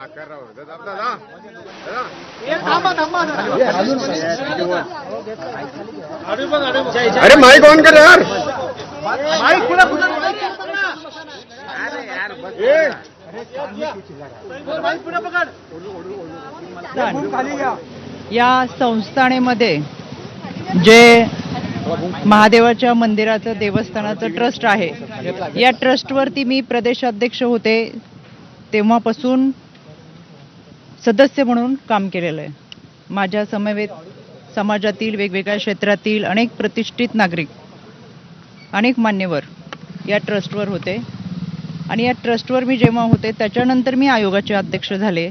अरे mic on कर यार. माइक खुला खुला या संस्थानेमध्ये जे महादेवाच्या मंदिराचं देवस्थानाचं ट्रस्ट आहे, या ट्रस्टवरती मी प्रदेशाध्यक्ष होते तेव्हापासून सदस्य म्हणून काम केलेलं आहे. माझ्या समवेत समाजातील वेगवेगळ्या क्षेत्रातील अनेक प्रतिष्ठित नागरिक, अनेक मान्यवर या ट्रस्टवर होते आणि या ट्रस्टवर मी जेव्हा होते त्याच्यानंतर मी आयोगाचे अध्यक्ष झाले.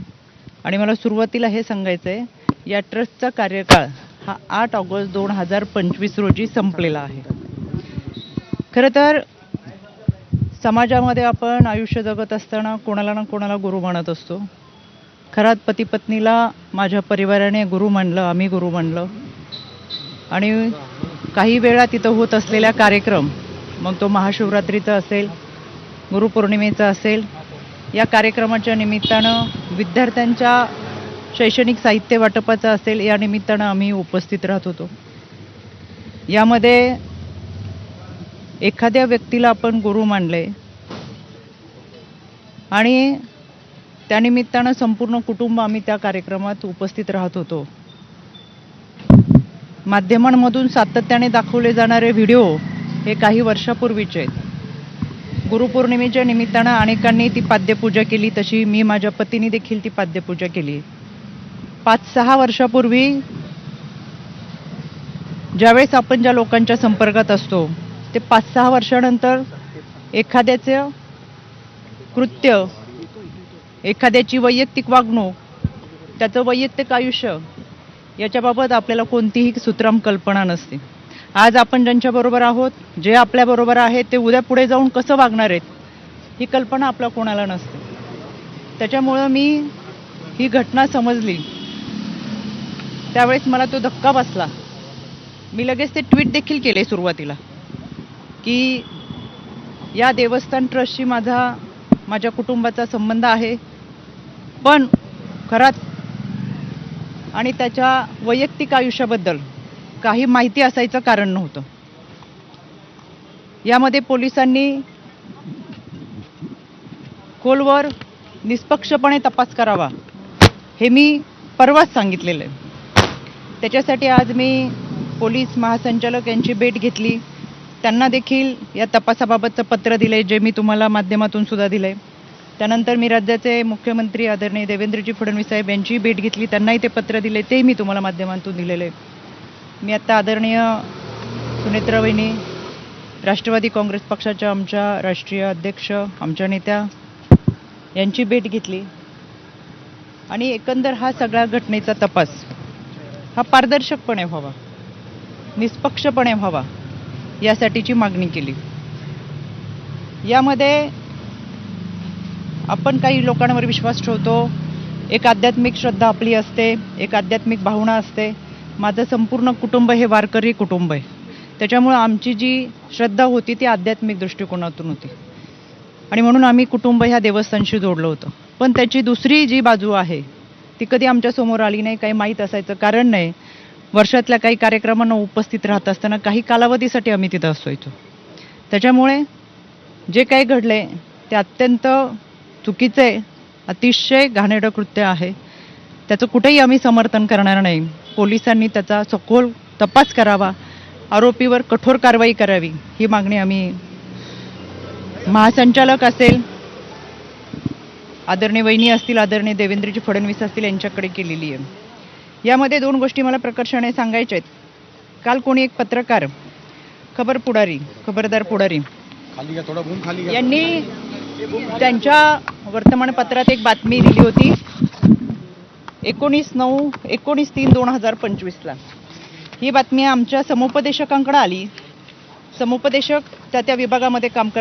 आणि मला सुरुवातीला हे सांगायचं आहे, या ट्रस्टचा कार्यकाळ हा 8 ऑगस्ट 2025 रोजी संपलेला आहे. खरं तर समाजामध्ये आपण आयुष्य जगत असताना कोणाला ना कोणाला गुरु मानत असतो. खरात पती पत्नीला माझ्या परिवाराने गुरु मानलं, आम्ही गुरु मानलं. आणि काही वेळा तिथं होत असलेला कार्यक्रम, मग तो महाशिवरात्रीचा असेल, गुरुपौर्णिमेचा असेल, या कार्यक्रमाच्या निमित्तानं विद्यार्थ्यांच्या शैक्षणिक साहित्य वाटपाचा असेल, या निमित्तानं आम्ही उपस्थित राहत होतो. यामध्ये एखाद्या व्यक्तीला आपण गुरु मानले आणि त्यानिमित्तानं संपूर्ण कुटुंब आम्ही त्या कार्यक्रमात उपस्थित राहत होतो. माध्यमांमधून सातत्याने दाखवले जाणारे व्हिडिओ हे काही वर्षापूर्वीचे आहेत. गुरुपौर्णिमेच्या निमित्तानं अनेकांनी ती पाद्यपूजा केली, तशी मी माझ्या पतीने देखील ती पाद्यपूजा केली. 5-6 वर्षापूर्वी ज्यावेळेस आपण ज्या लोकांच्या संपर्कात असतो, ते 5-6 वर्षानंतर एखाद्याचं कृत्य, एखाद्याची वैयक्तिक वागणूक, त्याचं वैयक्तिक आयुष्य याच्याबाबत आपल्याला कोणतीही सुत्राम कल्पना नसते. आज आपण ज्यांच्याबरोबर आहोत, जे आपल्याबरोबर आहेत, ते उद्या पुढे जाऊन कसं वागणार आहेत ही कल्पना आपल्या कोणाला नसते. त्याच्यामुळं मी ही घटना समजली त्यावेळेस मला तो धक्का बसला. मी लगेच ते ट्विट देखील केले सुरुवातीला की या देवस्थान ट्रस्टशी माझ्या कुटुंबाचा संबंध आहे, पण खरात आणि त्याच्या वैयक्तिक आयुष्याबद्दल काही माहिती असायचं कारण नव्हतं. यामध्ये पोलिसांनी खोलवर निष्पक्षपणे तपास करावा हे मी परवाच सांगितलेलं आहे. त्याच्यासाठी आज मी पोलीस महासंचालक यांची भेट घेतली. त्यांना देखील या तपासाबाबतचं पत्र दिले, जे मी तुम्हाला माध्यमातून सुद्धा दिलंय. त्यानंतर मी राज्याचे मुख्यमंत्री आदरणीय देवेंद्रजी फडणवीस साहेब यांची भेट घेतली, त्यांनाही ते पत्र दिले, ते मी तुम्हाला माध्यमातून दिलेलं आहे. मी आता आदरणीय सुनेत्रा वहिनी, राष्ट्रवादी काँग्रेस पक्षाच्या आमच्या राष्ट्रीय अध्यक्ष, आमच्या नेत्या यांची भेट घेतली आणि एकंदर हा सगळ्या घटनेचा तपास हा पारदर्शकपणे व्हावा, निष्पक्षपणे व्हावा यासाठीची मागणी केली. यामध्ये आपण काही लोकांवर विश्वास ठेवतो, एक आध्यात्मिक श्रद्धा आपली असते, एक आध्यात्मिक भावना असते. माझं संपूर्ण कुटुंब हे वारकरी कुटुंब आहे. त्याच्यामुळं आमची जी श्रद्धा होती ती आध्यात्मिक दृष्टिकोनातून होती आणि म्हणून आम्ही कुटुंब ह्या देवस्थानशी जोडलं होतं. पण त्याची दुसरी जी बाजू आहे ती कधी आमच्या समोर आली नाही, काही माहीत असायचं कारण नाही. वर्षातल्या काही कार्यक्रमांना उपस्थित राहत असताना काही कालावधीसाठी आम्ही तिथं असायचो. त्याच्यामुळे जे काही घडले ते अत्यंत चुकीचे, अतिशय घाणेरडं कृत्य आहे. त्याचं कुठेही आम्ही समर्थन करणार नाही. पोलिसांनी त्याचा सखोल तपास करावा, आरोपीवर कठोर कारवाई करावी ही मागणी आम्ही महासंचालक असेल, आदरणीय वहिनी असतील, आदरणीय देवेंद्रजी फडणवीस असतील यांच्याकडे केलेली आहे. यामध्ये 2 गोष्टी मला प्रकर्षाने सांगायच्या आहेत. काल कोणी एक पत्रकार, खबरदार पुढारी यांनी त्यांच्या वर्तमानपत्रात एक बातमी दिली होती 19/3/2025 ही बातमी आमच्या समुपदेशकांकडे आली. समुपदेशक त्या विभागामध्ये काम करतात.